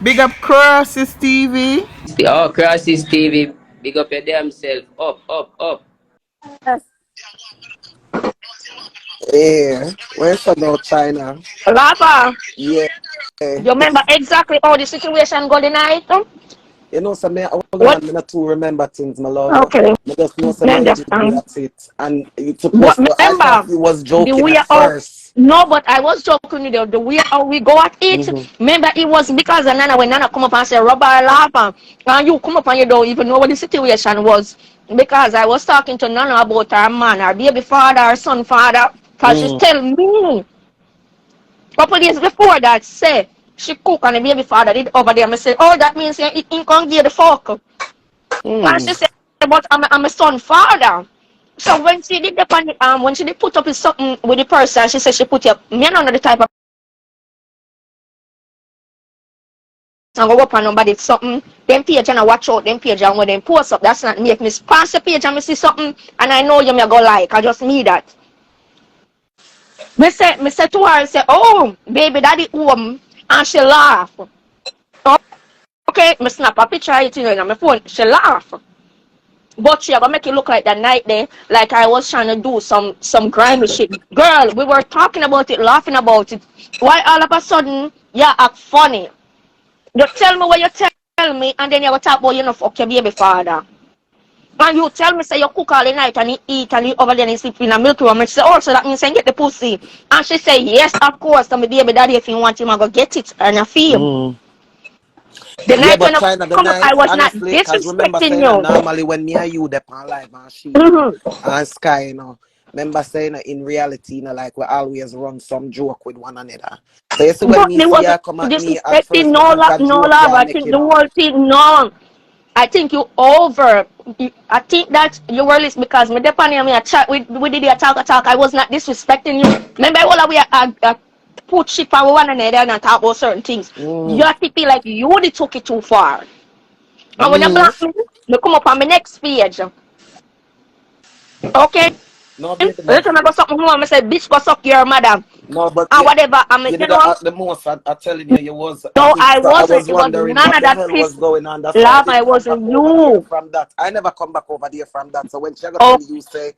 Big up Crosses TV. Oh, Crosses TV, big up your damn self. Up, up, up. Yeah, where's about China? Lava, Yeah, you remember exactly how the situation go the night? you know, some hold What? on, I not to remember things, my love. Okay, I just know some I of you did understand. that it, and it's But supposed to. I thought remember, he was the joking way at how first. no, but I was joking with you. The way how we go at it. Mm-hmm. Remember, it was because of Nana when Nana come up and say rubber lava, and you come up and you don't even know what the situation was. Because I was talking to Nana about her man, her baby father, her son father. Cause she Mm. tell me couple days before that say she cook and the baby father did over there. I say, oh, that means he can't give the fuck. And she Mm. said, but I'm a son father. So when she did the when she did put up his something with the person, she said she put up me and the type of and go up on nobody something. Them page and I watch out them page and when them post up, that's not make me pass the page and me see something and I know you may go like. I just me that. Me say to her, say, oh, baby daddy home and she laugh. Okay, me snap a picture of it on my phone. She laugh. But she ever make it look like that night there, like I was trying to do some grimy shit. Girl, we were talking about it, laughing about it. Why all of a sudden you act funny? You tell me what you tell me, and then you will talk about you know fuck your baby father. And you tell me say you cook all the night and he eat and he over there and he sleep in a milk room. And she say, oh, so that means I get the pussy. And she say, yes, of course. So my baby daddy, if you want him, I go get it and I feel. Mm. The Yeah, night when but you China the come up, I night, was not honestly, cause remember disrespecting saying that you. normally when me and you dep on live and she Mm-hmm. and Sky, you know, remember saying that in reality, you know, like we always run some joke with one another. So you see when But me they see her wasn't come at me at disrespecting first, no I think love, a no joke love. yeah I make think you the know. whole thing, no. I think you over. I think that you were listening because me depending on me a chat we did a talk. I was not disrespecting you. Remember all we put shit for one another and talk about certain things. You Mm. have to feel like you only took it too far. And when you Me, block me, you come up on my next page. Okay? no baby love. Listen, I go something home. I say, bitch, go suck your mother. No, but And yeah, whatever. I mean, you you did know. at the most. I telling you, you was. I No, think I so. I wasn't. was It was wondering none what of the that hell was piss. going on. That's why I Love, I didn't come back wasn't over there you. from that. I never come back over there from that. So when she got Oh, tell you say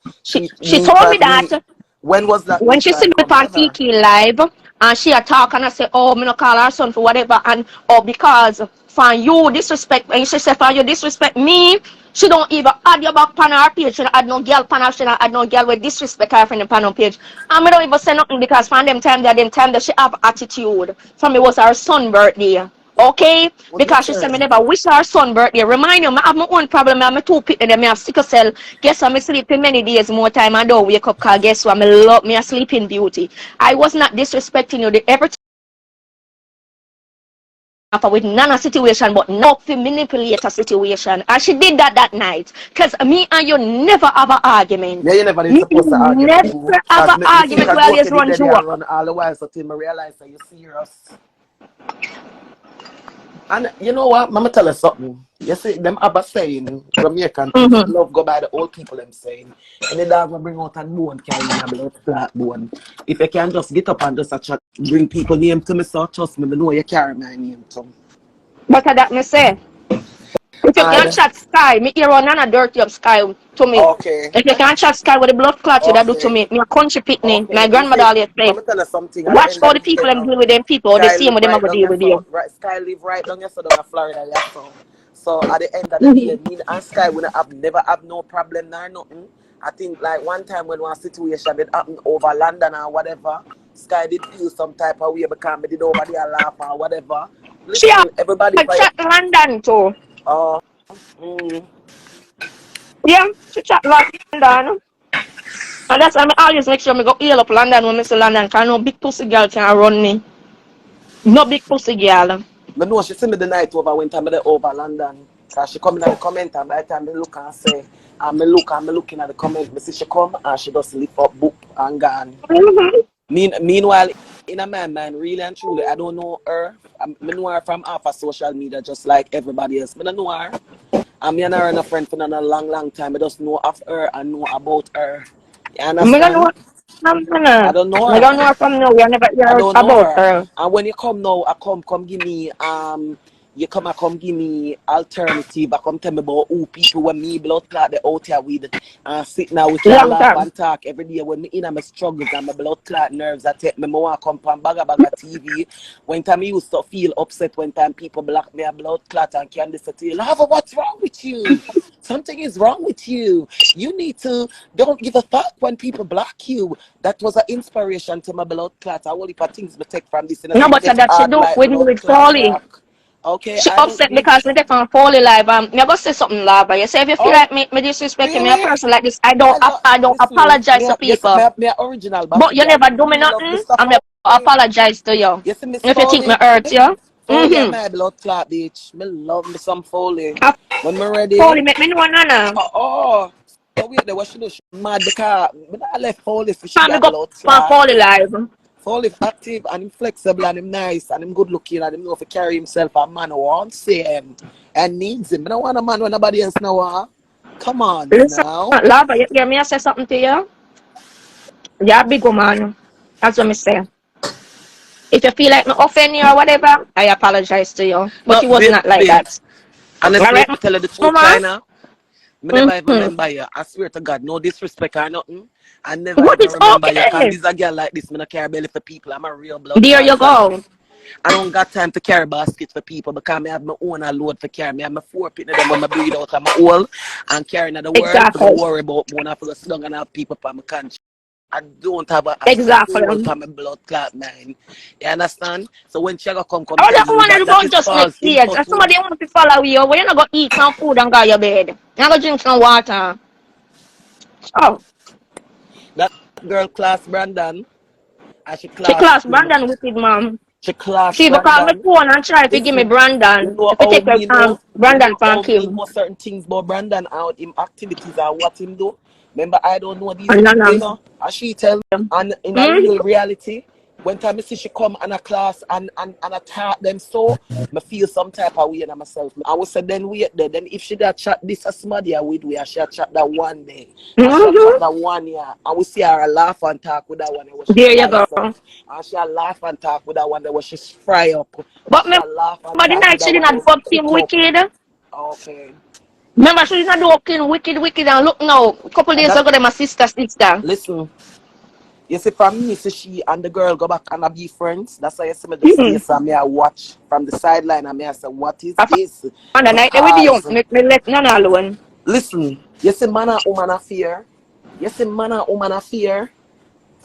she told me me, that when was that when me she try see me come on never? Kiki live and she a talk and I say, oh, me no call her son for whatever and oh because for you disrespect and she say for you disrespect me, she don't even add your back pan her page. She don't add no girl pan her. She don't add no girl with disrespect her friend pan her page. And me don't even say nothing because from them time that she have attitude. For me was her son birthday. Okay? What you Because she say? said me never wish her son birthday. Remind you, I have my own problem. I have my two pit and me have sickle cell. Guess I'm sleeping many days more time. I don't wake up because guess what? I love me a sleeping beauty. I was not disrespecting you. Everything with none situation, but not to manipulate a situation. And she did that night. Because me and you never have an Yeah, argument. you never did Me supposed to argue me never too. have Cause an me think argument. a We joke always you did run there and joke. run all the while so till me realize that you serious. And you know what? Mama tell us something. You see, them have a saying, Jamaican people Mm-hmm. love go by the old people them saying. And the dog will bring out a bone carrying a blood flat bone. If you can just get up and just a chat, bring people name to me, so trust me, I know you carry my name too. But that me say. If you can't And chat Sky, me hear on a dirty up Sky to me. okay, If you can't chat Sky with the blood clot you that do to okay, me. Me a country pitney. okay. My You grandmother see, always say, Mama tell us something at the watch end how of the the day people them now. deal with them people, the Sky same live with them I right go down deal here, with so you. right, Sky live right down here, so down in Florida, yeah, so. So at the end of the day, Mm-hmm. me and Sky would have never have no problem nor nothing. I think like one time when one situation did happen over London or whatever, Sky did feel some type of way because me did over there laugh or whatever. She a Listen, everybody for chat London too. uh, mm, Yeah, she chat London. And that's why I always make sure I go heal up London when I say London because no big pussy girl can run me. No big pussy girl. me know she see me the night over when time me there over London. Cause she come in at the comment and by the time me look and say, and me looking at the comment, me see she come and she just lift up book and gone. Mm-hmm. Meanwhile, in a my mind, really and truly, I don't know her. I know her from half of social media, just like everybody else. I don't know her. And me and her and a friend for a long, long time. I just know of her and know about her. You Me don't know. understand? I don't know I her. don't know her from nowhere. I never I heard don't know about her. her. And when you come now, I come give me I come give me alternative. I come tell me about who people when me blood clot the out here with sit now we can Long laugh time. and talk every day when me in my struggles and my blood clot nerves I take me more come from baga TV. When time I used to feel upset when time people block me a blood clot and can say to you, Lava, what's wrong with you? Something is wrong with you. You need to don't give a fuck when people block you. That was an inspiration to my blood clot. I will heap of things me take from this and I No, say me but get that she hard do like with me blood with clot Foley. rock. Okay, She I don't upset need. because me take on Foley live. Me go say something live. You say if you feel Oh, like me disrespecting me a really? person like this, I got I don't listen. apologize to Yes, people. me original But Bossy you girl. Me never do me really love nothing. Mr. I'm Foley. apologize to you. You see Miss If you think me Foley? hurt you. Foley and my blood clot bitch. Me love me some Foley. A When me ready. Foley make me know Nana. Oh. So wait, there what she do? She mad because me not left Foley for she Can me got go blood on clot. Foley live. Foley active and him flexible and him nice and him good looking and him know if he carry himself a man who wants him and needs him. I don't want a man when nobody else know her. Come on Listen, now. love, you hear me I say something to you? You're a big woman. That's what me say. If you feel like me offend you or whatever, I apologize to you. But No, it was not like babe. that. Honestly, Alright, I tell you the truth, mama? kinda. Me never even Mm-hmm. remember you. I swear to God, no disrespect or nothing. I never What even is remember you. Cause okay? this a girl like this, me not care belly for people. I'm a real blood There clot you fan. go. I don't got time to carry baskets for people because I have my own load for carry. I have my 4 pitney them when I breathe out of my hole and carrying the world. I Exactly. don't worry about when I go sit down and have people for my country. I don't have a Exactly. soul for my blood clot man. You understand? So when she come I tell don't you want to that that go is just next false stage. And input. somebody want to follow you, but you're not going to eat some food and go to your bed. You're not going to drink some water. Oh, That girl class Brandon, and she she class class him. Brandon wicked, mom. She class She even call me Brandon. phone and try to give me Listen, you Brandon. know If you how take me know, you Brandon know from how me Kim. know certain things about Brandon and him activities and what him do. Remember, I don't know these And people, you then, know. And she tell me, and in a mm-hmm. real reality, when time I see she come in a class and I taught them so, I feel some type of way in myself. I would say then wait there. Then if she that chat this a somebody with we, I should chat that one day. I should chat Mm-hmm. that 1 year. And we see her laugh and talk with that one where she There you go. slice up. And she laugh and talk with that one where she fry up. And But she remember laugh and the talk with night that she one didn't where do she Kim cook up. wicked? Okay. Remember she didn't do Kim wicked and look now. A couple And days that ago, my sister. listen, you see from me, see she and the girl go back and I be friends. That's why you see me just stay Mm-hmm. so me I watch from the sideline and me I say, what is I this? found the night they with you. Because Me let none alone. listen, you see man and woman affair. You see man and woman affair.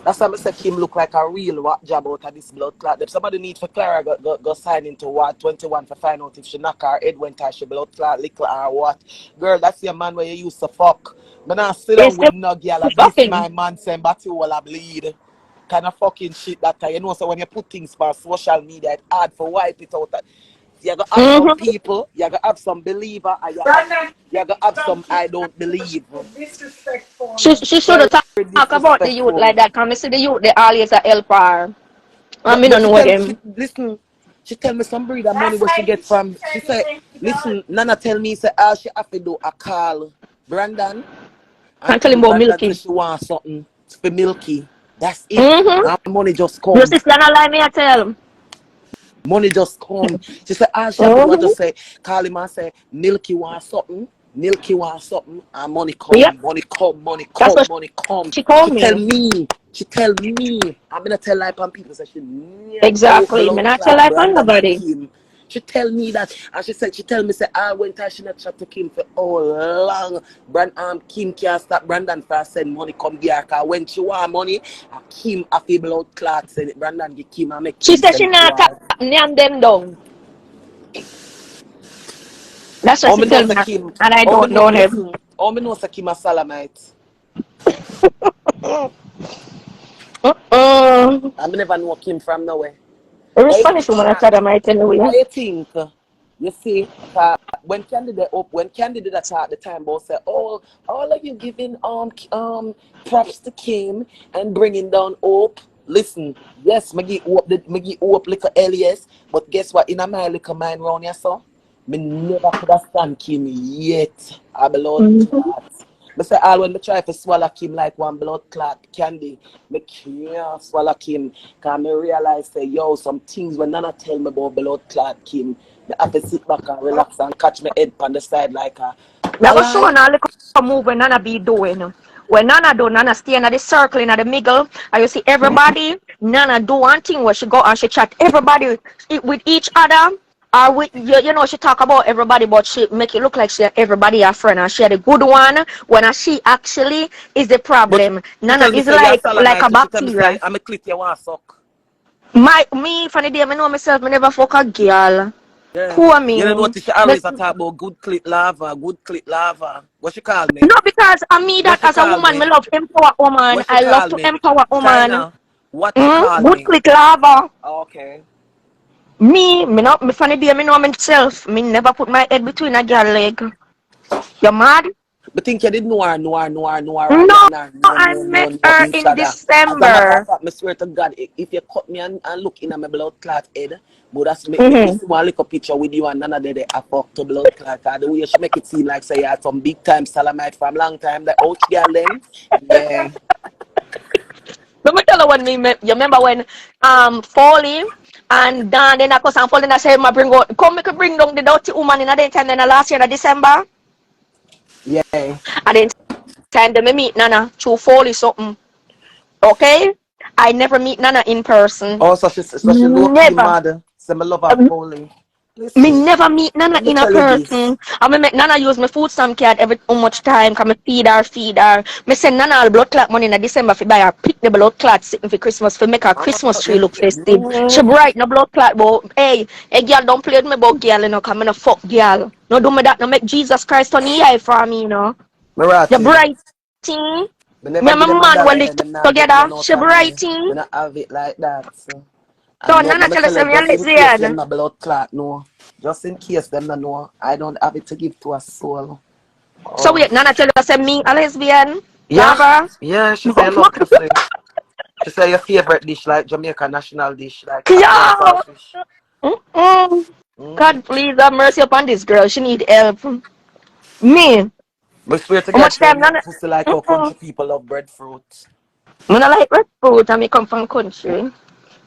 That's why I say Kim look like a real what job out of this blood clot. If somebody need for Clara go sign into Ward 21 for find out if she knock her head when she blood clot little or what. Girl, that's your man where you used to fuck. But now sit down It's with still no girl and this my fucking. man saying but you will bleed. Kind of fucking shit that time. You know, so when you put things for social media, it's hard for wipe it out. You gotta have some Mm-hmm. people, you gotta have some believer, and Brandon, you gotta have some some I people don't believe. disrespectful, man. She should Very have talk about the youth like disrespectful. that. Cause me see the youth they always a helper. No, And me but don't she know tell she them. listen. She tell me some breed of money That's where she why get he from. should She turn his said, down. listen, Nana tell me say all she have to do a call Brandon And and tell tell him about Brandon say Milky. she want something for Milky. That's it. Mm-hmm. And money just Your come. sister not like me, I tell him. Money just come. She said all she have to do is Mm-hmm. just say call him and say Milky want something. Milky want something and money Yep. come, money come, money That's come, what money come. she called She tell me. me, she tell me, I'm gonna tell like on people say she near out Exactly. Me blood not tell clot like on Brandon and nobody. Kim. She tell me that and she tell me say I went and she not chat to Kim for long. Kim can't stop Brandon for send money come here cause when she want money, Kim a feel blood clot send it Brandon give Kim and make She Kim said she send it to not tap her. name them down. That's what All she me know tell me. say Kim. And I All me don't know know him. listen. All me know say Kim a Salamite. Mm-mm. I never know Kim from nowhere. Every But Spanish woman I tell them I tell you. I think you see when candidate up when candidate at the time both say all of you giving props to Kim and bringing down hope. Listen, yes, me give hope little Elias, but guess what? In my little mind round here, so me never could have stand Kim yet. I blood Mm-hmm. clot. I say all when I try to swallow Kim like one blood clot candy, I can't swallow Kim. Because I realize say, yo, some things when Nana tell me about blood clot Kim, I have to sit back and relax and catch my head on the side like a Me go show Nana little move when Nana be doing. When Nana do, Nana stay in the circle in the middle, and you see everybody, Nana do one thing where she go and she chat everybody with each other. Or with you know she talk about everybody, but she make it look like she everybody a friend and she had a good one when she actually is the problem. Nana tell me is say you're like a Salamite, she tell me say bacteria. I'm a clit you want suck. Me from the day I know myself, me never fuck a girl. Yeah. Poor You me. don't notice she always a talk about good clit lava, good clit lava. What she call me? No, because I me What that she as a call woman, me me? love empower woman. What she I love call to me? empower woman. China. What she call Good me? click lava. Okay. Me not me funny day, me know myself. Me never put my head between a girl leg. You mad? But think you did know her, and No, I no, met her each in other. As a matter of December. fact, I swear to God, if you cut me and look in my blood clot head, but that's make me Mm-hmm. see one little picture with you and none of them a fuck to blood clot. The way she make it seem like say you had some big time Salamite from long time, the ouch girl them. Yeah. Let me tell you when me met. You remember when Foley and Dan then I cause and Foley and I said my bring out come make bring down the dirty woman in the time then last year in December. Yeah. And then time they me meet Nana through Foley something. Okay? I never meet Nana in person. Also, she low key Never. mad. Say me love her Um, fully. Me Listen, never meet Nana let me in a tell you this. person. I mean, make Nana use my food stamp card every how much time. Come me feed her. Me send Nana all blood clot money in December for buy her pick the blood clot sitting for Christmas for make her Christmas tree look festive. She bright no blood clot, but hey, girl don't play with me about girl, you know, come in a fuck girl. No do me that, no make Jesus Christ on the eye for me, you know. The Marathi. bright thing. Me Me never and my give them a man dollar when they and them not get together, none out she of me. brighting. Me not have it like that. So. So And no, Nana me tell us tell you, me a just in case them lesbian. not blood clot, no. Just in case them not know, I don't have it to give to a soul. So Oh. wait, Nana tell us me a lesbian. Yeah, Lava. yeah, she say love pussy. She say your favorite dish like Jamaica national dish like cockroach and Yo! saltfish. Mm-mm. Mm. God, please have mercy upon this girl. She need help. Me. But swear to How God, much she time, love Nana? pussy like how Mm-mm. country people love breadfruit. Me not like red fruit and me come from country.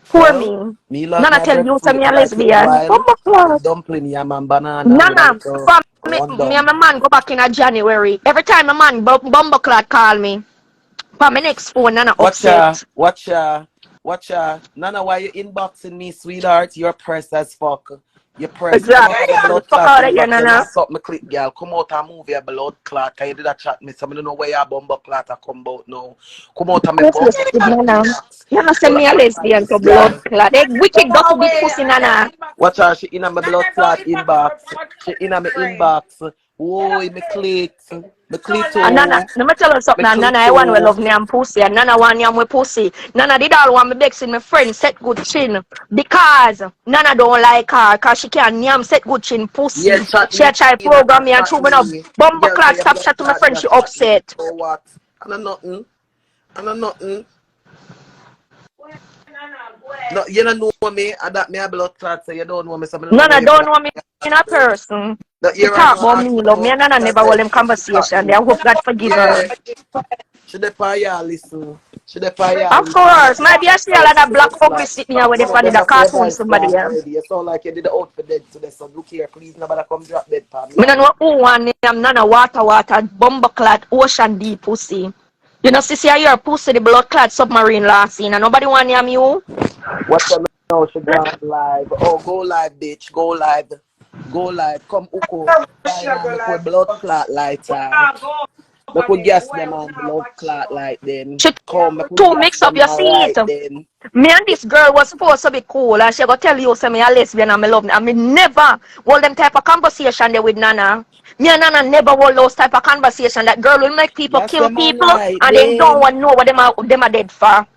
Poor Well, me. me love Nana my tell you, say me breadfruit. a Me like it lesbian. boiled Oh my God. with dumpling, yam and banana with a Nana, little from me and rundum. my man go back in a January. Every time my man bumbleclad call me. For my next phone, Nana Watch ya, upset. watch ya, watch ya. Nana, why you inboxing me, sweetheart? You're pressed as fuck. You're pressed. Come out of my Exactly. blood Fuck clot out of here, inbox. You Nana. must up my clip, girl. Come out and move your blood clot. Can you do that chat me? So I don't know where your bumble clot are come out now. Come out of my Yes, bumble yes, clot Nana. inbox. Nana send me a lesbian to This blood girl. clad. They wicked Go dirty big away. pussy, I get Nana. inbox. Watch her, she in my blood Nana, don't clot inbox me inbox. for blood She clot in my friend. inbox. You Whoa, know me say, clit. Me so clit And Nana, too. like, let me tell you Me something. clit Nana, I want to too. love me and pussy. And Nana want yam with pussy. Nana did all want me begging my friend set good chin. Because Nana don't like her. Because she can't yam set good chin Yeah, pussy. chat She a me. try Nana, program me and chat true me up. me. Bumble Girl, clad say your stop blood chat to my clot, friend. ya She chat me. upset. So what? I know nothing. I know nothing. Nana, No, boy. you don't know me. I that me a blood clot, so you don't know me. So I don't know where Nana you feel don't like know me in a person. the She ear I talk know about me, ask me love me. about And Nana I never hold said them she chat conversation. They me. hope God forgive Yeah. her. She the fire listen. She the fire Of listen. course. Maybe I see a lot of black ugly sitting here with the Come on, funny them the not say your cartoon voice somebody gone here. already. You sound like you did the out for dead today. So look here, please nobody come drop dead pa me Me no already. know who want them none water, bumbleclad, ocean deep pussy. You know, see your pussy, the blood clad submarine last scene, and nobody want them you. What's up now? She gone live. Oh, go live, bitch. Go live. Go live. Come, Uko. Fine, Sugar make we like blood bugs. clat light We her. not go Make over we there. gas Boy, them we on not blood watch clat you. light then. She We have Come, make we to gas mix up them your on seat. right then. Me and this girl was supposed to be cool, and she go tell you, say me a lesbian and me love me. And me never hold them type of conversation there with Nana. Me and Nana never hold those type of conversation. That girl will make people Gas kill them on people, right and then don't then. want to know what them are dead for.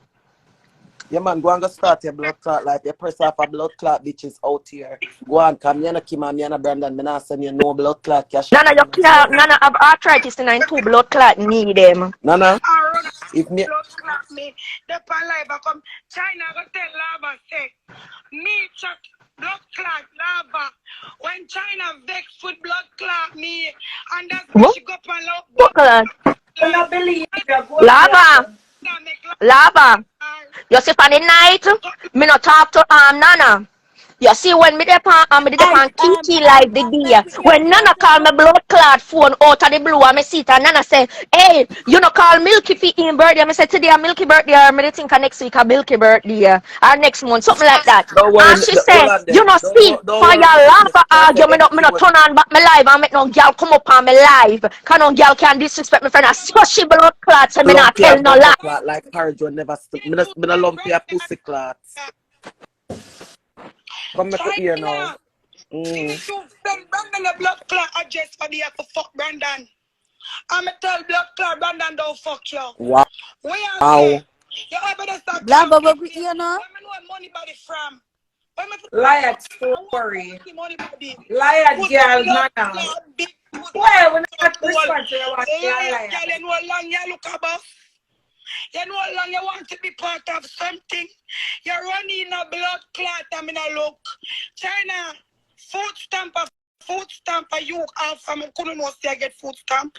Yeah, man, go and go start your blood clot light. You press off a blood clot bitches out here. Go on, come. Me and Kim and me and Brandon. Me not send you no blood clot cash Nana, out you in this can't, one. Nana have arthritis and two blood clot need them. Nana, I run if me... blood clot me. The pan live come. China go tell Lava say, me chuck blood clot Lava. When China vex with blood clot me, and that's why What? she go pan love Blood clot. believe you. Go Lava, Make lava. You see for the night, me not talk to Nana. You see when me dep on QT live the day. Make we hear When Nana call me blood clot phone out of the blue and me see it and Nana say, hey, you know call Milky for in birthday. I say today a Milky birthday or me think next week a Milky birthday or next month, something like that. Don't worry, And she hold say, on you there. know see, Don't for worry, your Miss lava Perfect. argument, me Anything not when turn on back my live and make no girl come up on me live. Cause no girl can disrespect me friend. I so she blood clot so me not lumpy tell and no bumbo lie. clot like Harry John never stop. Me no lumpy a pussy clot. Come make a ear now. China. You send Brandon a blood clot address for the for fuck Brandon. I'm a tell blood clot Brandon don't fuck you. Wow. Where you say? You ever start Lava, talking? make we hear now. Where me know money body from? Where me Liar story. Liar put girl, blood nana. clot big put Well, we're not whole respond to you want to be a liar liar. girl, you know how long you look above. You know how long you want to be part of something. You're running a blood clot, I mean a look. China, food stamp you have from couldn't know say I get food stamp.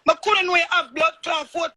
I couldn't know you have blood clot food